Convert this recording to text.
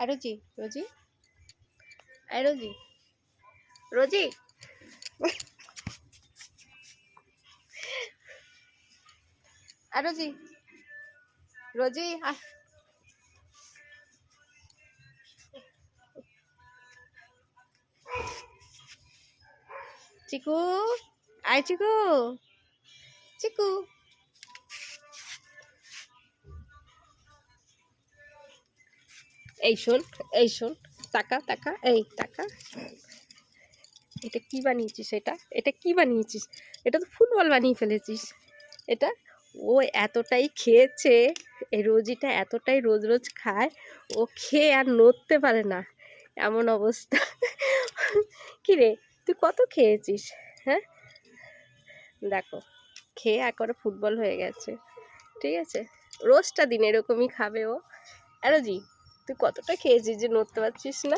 রোজি, রোজি, রোজি, রোজি, রোজি, রোজি, চিকু, আয় চিকু, চিকু, এই শোন, এই শোন, তাকা তাকা, এই তাকা। এটা কি বানিয়েছিস? এটা কি বানিয়েছিস? এটা তো ফুটবল বানিয়ে ফেলেছিস। এটা ও এতটাই খেয়েছে, এই রোজিটা এতটাই রোজ রোজ খায়, ও খেয়ে আর নড়তে পারে না, এমন অবস্থা। কি রে, তুই কত খেয়েছিস? হ্যাঁ, দেখো, খেয়ে একবারে ফুটবল হয়ে গেছে। ঠিক আছে, রোজটা দিন এরকমই খাবে ও। রোজি, তুই কতটা খেয়েছিস যে নড়তে পারছিস না?